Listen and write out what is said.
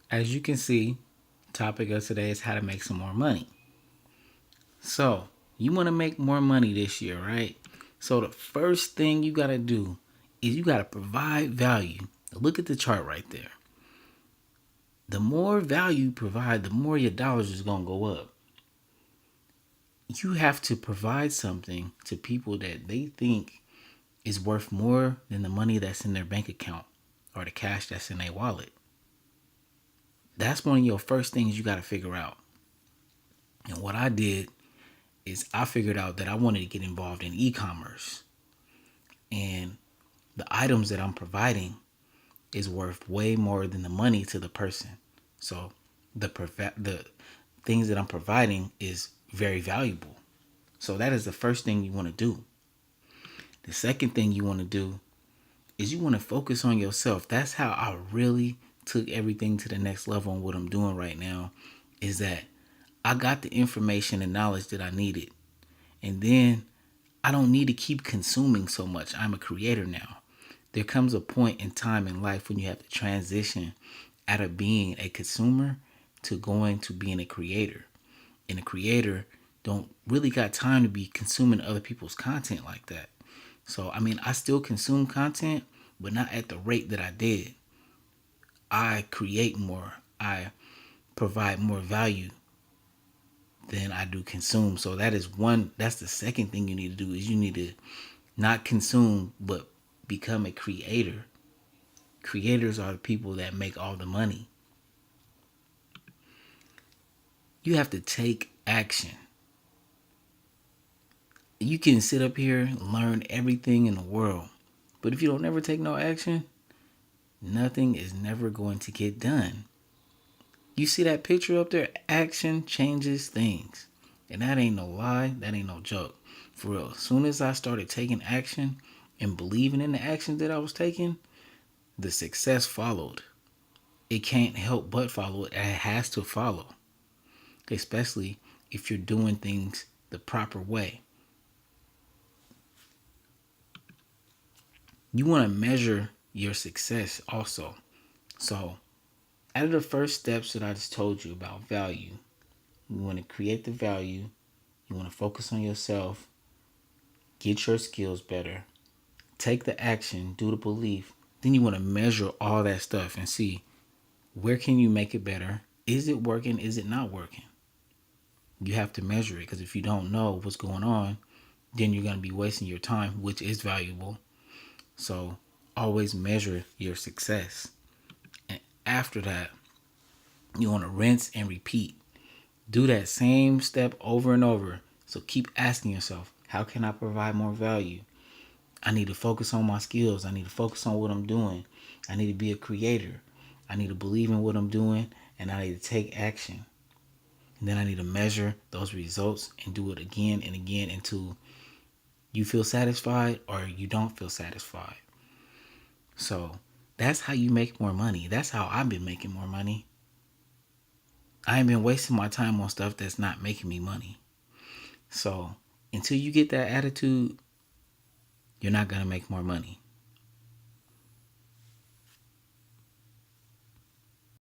as you can see, topic of today is how to make some more money. So, you want to make more money this year, right? So, the first thing you got to do is you got to provide value. Look at the chart right there. The more value you provide, the more your dollars is going to go up. You have to provide something to people that they think is worth more than the money that's in their bank account or the cash that's in their wallet. That's one of your first things you got to figure out. And what I did is I figured out that I wanted to get involved in e-commerce. And the items that I'm providing is worth way more than the money to the person. So the things that I'm providing is very valuable. So that is the first thing you want to do. The second thing you want to do is you want to focus on yourself. That's how I really took everything to the next level on what I'm doing right now, is that I got the information and knowledge that I needed. And then I don't need to keep consuming so much. I'm a creator now. There comes a point in time in life when you have to transition out of being a consumer to going to being a creator. And a creator don't really got time to be consuming other people's content like that. So, I mean, I still consume content, but not at the rate that I did. I create more. I provide more value than I do consume. So that's the second thing you need to do is you need to not consume, but become a creator. Creators are the people that make all the money. You have to take action. You can sit up here and learn everything in the world, but if you don't ever take no action, nothing is never going to get done. You see that picture up there? Action changes things. And that ain't no lie. That ain't no joke. For real. As soon as I started taking action and believing in the actions that I was taking, the success followed. It can't help but follow. It has to follow. Especially if you're doing things the proper way. You want to measure your success also. So, out of the first steps that I just told you about value, you want to create the value. You want to focus on yourself. Get your skills better. Take the action. Do the belief. Then you want to measure all that stuff and see where can you make it better. Is it working? Is it not working? You have to measure it, because if you don't know what's going on, then you're going to be wasting your time, which is valuable. So always measure your success. And after that, you want to rinse and repeat. Do that same step over and over. So keep asking yourself, how can I provide more value? I need to focus on my skills. I need to focus on what I'm doing. I need to be a creator. I need to believe in what I'm doing, and I need to take action. And then I need to measure those results and do it again and again until you feel satisfied or you don't feel satisfied. So that's how you make more money. That's how I've been making more money. I ain't been wasting my time on stuff that's not making me money. So until you get that attitude, you're not going to make more money.